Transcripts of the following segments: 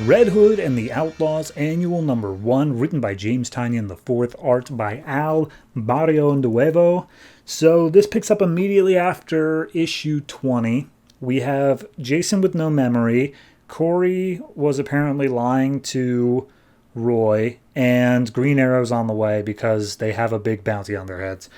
Red Hood and the Outlaws Annual Number 1, written by James Tynion IV, art by Al Barrionuevo. So this picks up immediately after issue 20. We have Jason with no memory. Corey was apparently lying to Roy, and Green Arrow's on the way because they have a big bounty on their heads.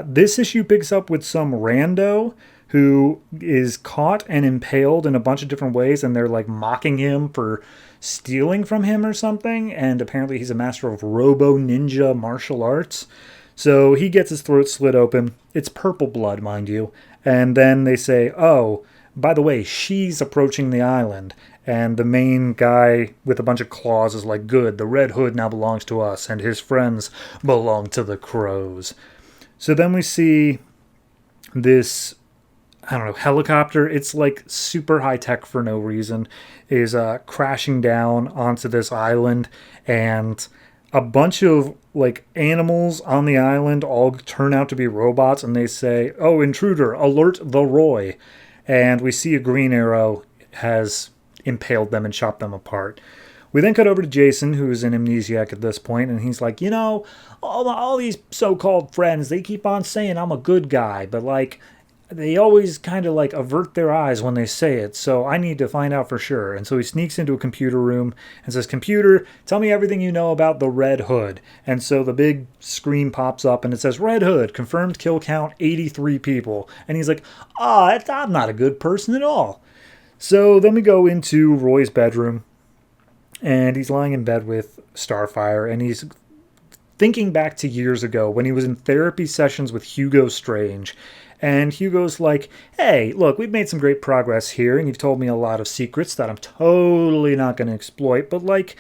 This issue picks up with some rando who is caught and impaled in a bunch of different ways, and they're like mocking him for stealing from him or something. And apparently he's a master of robo ninja martial arts. So he gets his throat slit open. It's purple blood, mind you. And then they say, oh, by the way, she's approaching the island. And the main guy with a bunch of claws is like, good, the Red Hood now belongs to us, and his friends belong to the Crows. So then we see this, I don't know, helicopter. It's like super high tech for no reason, is crashing down onto this island, and a bunch of like animals on the island all turn out to be robots, and they say, oh, intruder, alert the Roy. And we see a Green Arrow has impaled them and chopped them apart. We then cut over to Jason, who is an amnesiac at this point, and he's like, all these so-called friends, they keep on saying I'm a good guy, but like, they always kind of like avert their eyes when they say it, so I need to find out for sure. And so he sneaks into a computer room and says, computer, tell me everything you know about the Red Hood. And so the big screen pops up and it says, Red Hood, confirmed kill count 83 people. And he's like, I'm not a good person at all. So then we go into Roy's bedroom, and he's lying in bed with Starfire, and he's thinking back to years ago when he was in therapy sessions with Hugo Strange. And Hugo's like, hey, look, we've made some great progress here, and you've told me a lot of secrets that I'm totally not going to exploit, but like,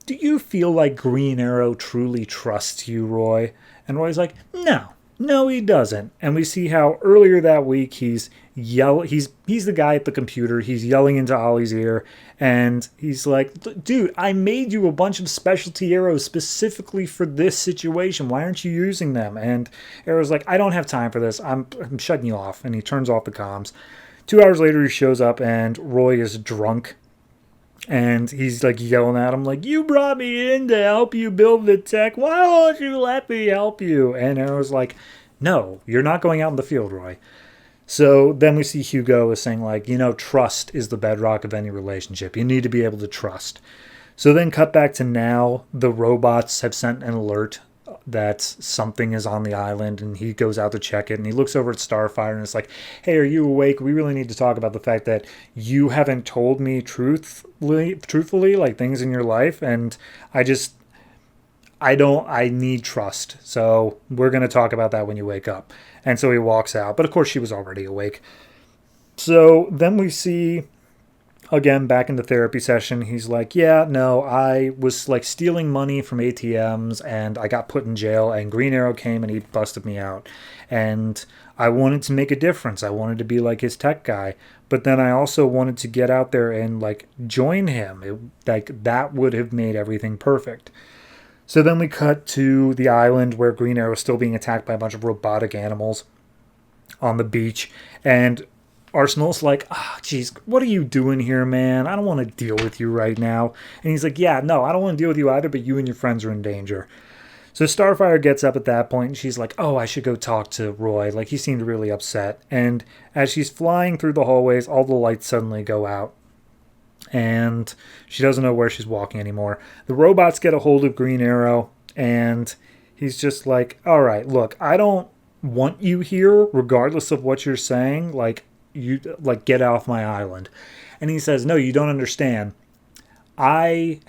do you feel like Green Arrow truly trusts you, Roy? And Roy's like, no, he doesn't. And we see how earlier that week he's the guy at the computer. He's yelling into Ollie's ear, and he's like, dude, I made you a bunch of specialty arrows specifically for this situation. Why aren't you using them? And Arrow's like, I don't have time for this. I'm shutting you off. And he turns off the comms. 2 hours later, he shows up, and Roy is drunk. And he's like yelling at him like, you brought me in to help you build the tech. Why won't you let me help you? And Arrow's like, no, you're not going out in the field, Roy. So then we see Hugo is saying like, trust is the bedrock of any relationship. You need to be able to trust. So then cut back to now. The robots have sent an alert that something is on the island, and he goes out to check it, and he looks over at Starfire and it's like, hey, are you awake? We really need to talk about the fact that you haven't told me truthfully like things in your life, and I need trust. So we're going to talk about that when you wake up. And so he walks out, but of course she was already awake. So then we see, again, back in the therapy session, he's like, yeah, no, I was like stealing money from ATMs, and I got put in jail, and Green Arrow came and he busted me out. And I wanted to make a difference. I wanted to be like his tech guy. But then I also wanted to get out there and like join him. That would have made everything perfect. So then we cut to the island where Green Arrow is still being attacked by a bunch of robotic animals on the beach. And Arsenal's like, geez, what are you doing here, man? I don't want to deal with you right now. And he's like, yeah, no, I don't want to deal with you either, but you and your friends are in danger. So Starfire gets up at that point, and she's like, oh, I should go talk to Roy. Like, he seemed really upset. And as she's flying through the hallways, all the lights suddenly go out, and she doesn't know where she's walking anymore. The robots get a hold of Green Arrow, and he's just like, all right, look, I don't want you here regardless of what you're saying. Like, you like, get off my island. And he says, no, you don't understand. I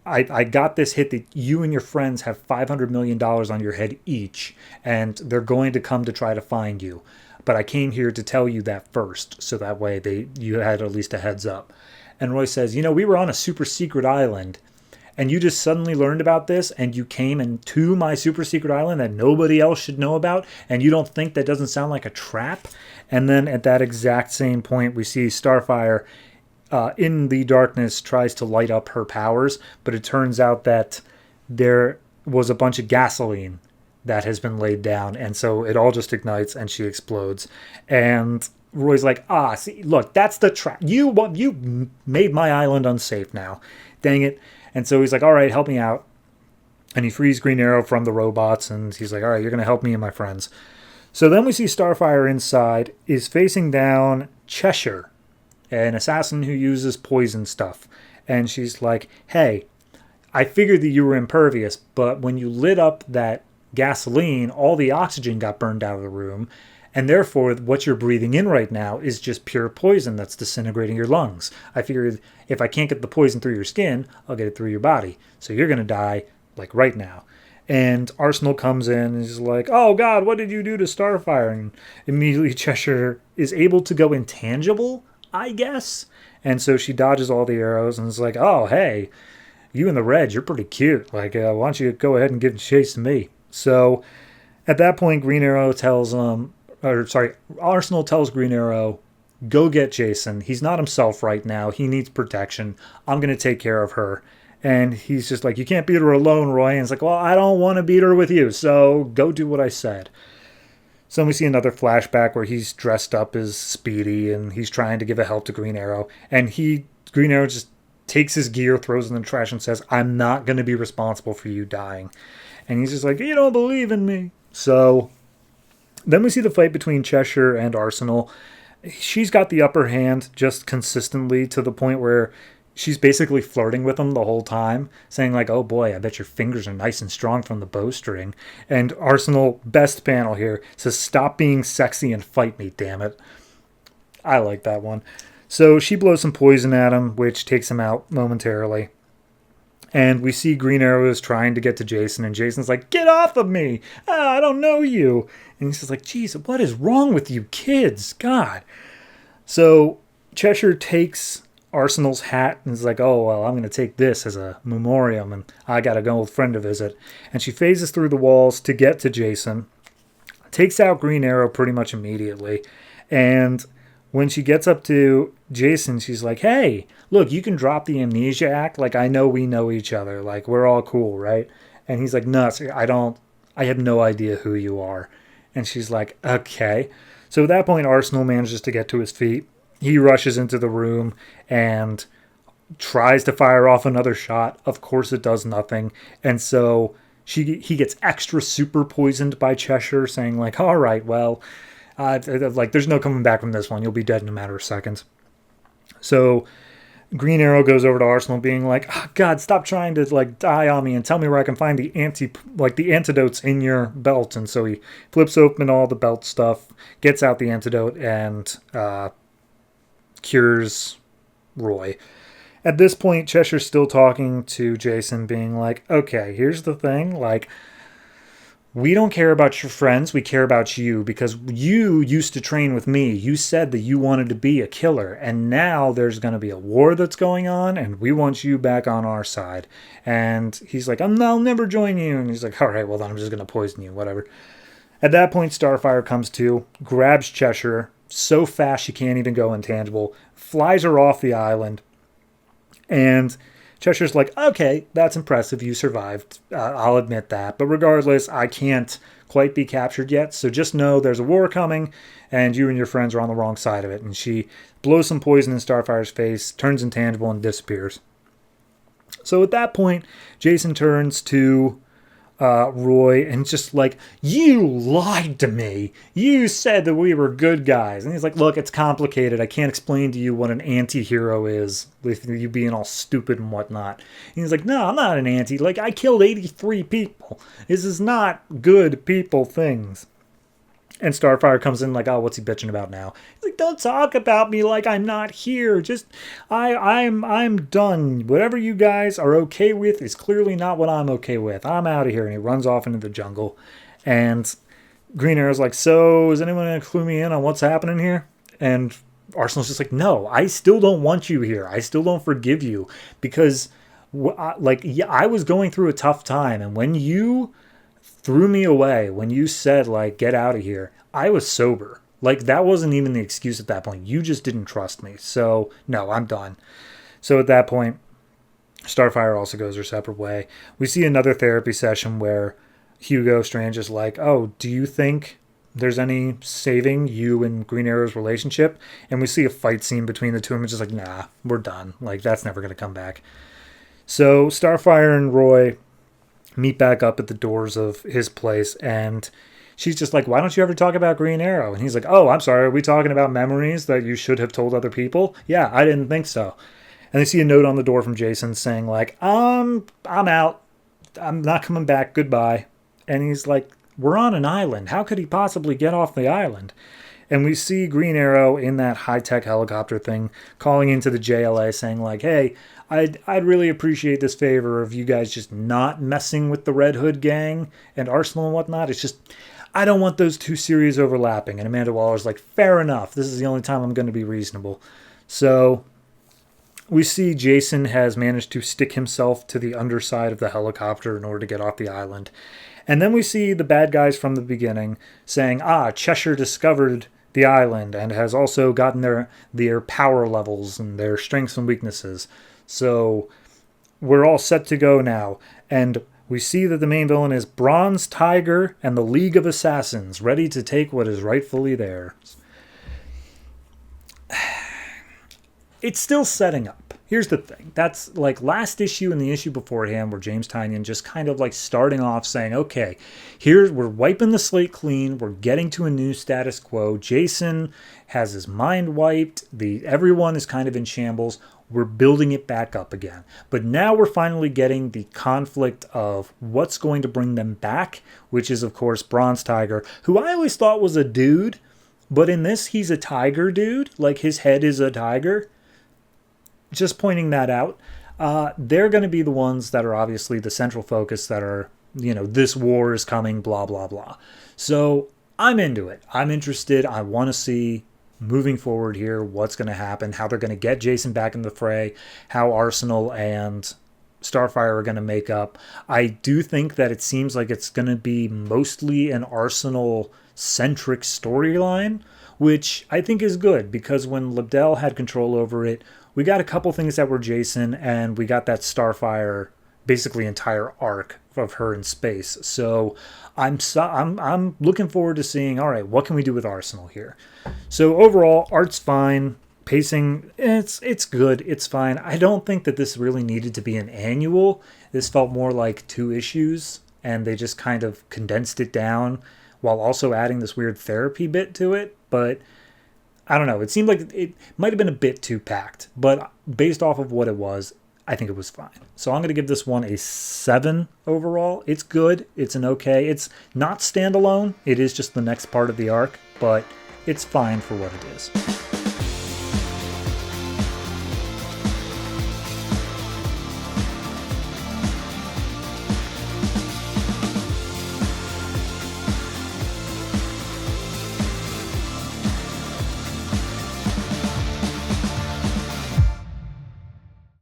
got this hit that you and your friends have $500 million on your head each, and they're going to come to try to find you. But I came here to tell you that first, so that way you had at least a heads up. And Roy says, we were on a super secret island, and you just suddenly learned about this, and you came into my super secret island that nobody else should know about, and you don't think that doesn't sound like a trap? And then at that exact same point, we see Starfire in the darkness tries to light up her powers, but it turns out that there was a bunch of gasoline that has been laid down, and so it all just ignites and she explodes. And Roy's like, see, look, that's the trap. You made my island unsafe now. Dang it. And so he's like, all right, help me out. And he frees Green Arrow from the robots, and he's like, all right, you're going to help me and my friends. So then we see Starfire inside is facing down Cheshire, an assassin who uses poison stuff. And she's like, hey, I figured that you were impervious, but when you lit up that gasoline, all the oxygen got burned out of the room. And therefore, what you're breathing in right now is just pure poison that's disintegrating your lungs. I figured if I can't get the poison through your skin, I'll get it through your body. So you're going to die, like, right now. And Arsenal comes in and is like, oh, God, what did you do to Starfire? And immediately Cheshire is able to go intangible, I guess. And so she dodges all the arrows and is like, oh, hey, you and the Reg, you're pretty cute. Like, why don't you go ahead and give chase to me? So at that point, Arsenal tells Green Arrow, go get Jason. He's not himself right now. He needs protection. I'm going to take care of her. And he's just like, you can't beat her alone, Roy. And it's like, well, I don't want to beat her with you, so go do what I said. So then we see another flashback where he's dressed up as Speedy and he's trying to give a help to Green Arrow. And Green Arrow just takes his gear, throws it in the trash and says, I'm not going to be responsible for you dying. And he's just like, you don't believe in me. So then we see the fight between Cheshire and Arsenal. She's got the upper hand just consistently to the point where she's basically flirting with him the whole time, saying like, oh boy, I bet your fingers are nice and strong from the bowstring. And Arsenal, best panel here, says, stop being sexy and fight me, damn it. I like that one. So she blows some poison at him, which takes him out momentarily. And we see Green Arrow is trying to get to Jason, and Jason's like, get off of me! I don't know you! And he's just like, geez, what is wrong with you kids? God. So Cheshire takes Arsenal's hat and is like, oh, well, I'm going to take this as a memoriam, and I got to go with a friend to visit. And she phases through the walls to get to Jason, takes out Green Arrow pretty much immediately, and when she gets up to Jason, she's like, hey, look, you can drop the amnesia act. Like, I know we know each other. Like, we're all cool, right? And he's like, nuts. I have no idea who you are. And she's like, okay. So at that point, Arsenal manages to get to his feet. He rushes into the room and tries to fire off another shot. Of course, it does nothing. And so he gets extra super poisoned by Cheshire, saying like, all right, well, there's no coming back from this one. You'll be dead in a matter of seconds. So Green Arrow goes over to Arsenal being like, oh, God, stop trying to like die on me and tell me where I can find the antidotes in your belt. And so he flips open all the belt stuff, gets out the antidote, and cures Roy. At this point, Cheshire's still talking to Jason, being like, okay, here's the thing, like, we don't care about your friends, we care about you, because you used to train with me. You said that you wanted to be a killer, and now there's going to be a war that's going on, and we want you back on our side. And he's like, I'll never join you. And he's like, all right, well then I'm just going to poison you, whatever. At that point, Starfire comes to, grabs Cheshire so fast she can't even go intangible, flies her off the island, and Cheshire's like, okay, that's impressive. You survived. I'll admit that. But regardless, I can't quite be captured yet. So just know there's a war coming, and you and your friends are on the wrong side of it. And she blows some poison in Starfire's face, turns intangible, and disappears. So at that point, Jason turns to Roy and just like, you lied to me. You said that we were good guys. And he's like, look, it's complicated. I can't explain to you what an anti-hero is with you being all stupid and whatnot. And he's like, no, I'm not an anti. Like, I killed 83 people. This is not good people things. And Starfire comes in like, oh, what's he bitching about now? He's like, don't talk about me like I'm not here. Just, I'm done. Whatever you guys are okay with is clearly not what I'm okay with. I'm out of here. And he runs off into the jungle. And Green Arrow's like, so is anyone going to clue me in on what's happening here? And Arsenal's just like, no, I still don't want you here. I still don't forgive you. Because, I was going through a tough time. And when you threw me away, when you said, like, get out of here, I was sober. Like, that wasn't even the excuse at that point. You just didn't trust me. So, no, I'm done. So at that point, Starfire also goes her separate way. We see another therapy session where Hugo Strange is like, oh, do you think there's any saving you and Green Arrow's relationship. And we see a fight scene between the two of them. It's just like, nah, we're done. Like, that's never going to come back. So Starfire and Roy meet back up at the doors of his place, and she's just like, why don't you ever talk about Green Arrow? And he's like, oh, I'm sorry, are we talking about memories that you should have told other people? Yeah, I didn't think so. And they see a note on the door from Jason saying like, I'm out. I'm not coming back. Goodbye. And he's like, we're on an island. How could he possibly get off the island? And we see Green Arrow in that high-tech helicopter thing calling into the JLA saying like, hey, I'd really appreciate this favor of you guys just not messing with the Red Hood gang and Arsenal and whatnot. It's just, I don't want those two series overlapping. And Amanda Waller's like, fair enough. This is the only time I'm going to be reasonable. So we see Jason has managed to stick himself to the underside of the helicopter in order to get off the island. And then we see the bad guys from the beginning saying, Cheshire discovered the island and has also gotten their power levels and their strengths and weaknesses. So we're all set to go now. And we see that the main villain is Bronze Tiger and the League of Assassins, ready to take what is rightfully theirs. It's still setting up. Here's the thing. That's like last issue and the issue beforehand where James Tynion just kind of like starting off saying, okay, we're wiping the slate clean. We're getting to a new status quo. Jason has his mind wiped. Everyone is kind of in shambles. We're building it back up again. But now we're finally getting the conflict of what's going to bring them back, which is, of course, Bronze Tiger, who I always thought was a dude. But in this, he's a tiger dude. Like his head is a tiger. Just pointing that out. They're going to be the ones that are obviously the central focus that are, this war is coming, blah, blah, blah. So I'm into it. I'm interested. I want to see moving forward here what's going to happen, how they're going to get Jason back in the fray, how Arsenal and Starfire are going to make up. I do think that it seems like it's going to be mostly an Arsenal-centric storyline, which I think is good because when Liddell had control over it, we got a couple things that were Jason, and we got that Starfire, basically entire arc of her in space. So I'm looking forward to seeing, all right, what can we do with Arsenal here? So overall, art's fine. Pacing, it's good. It's fine. I don't think that this really needed to be an annual. This felt more like 2 issues, and they just kind of condensed it down while also adding this weird therapy bit to it. But I don't know. It seemed like it might have been a bit too packed, but based off of what it was, I think it was fine. So I'm going to give this one a 7 overall. It's good. It's an okay. It's not standalone. It is just the next part of the arc, but it's fine for what it is.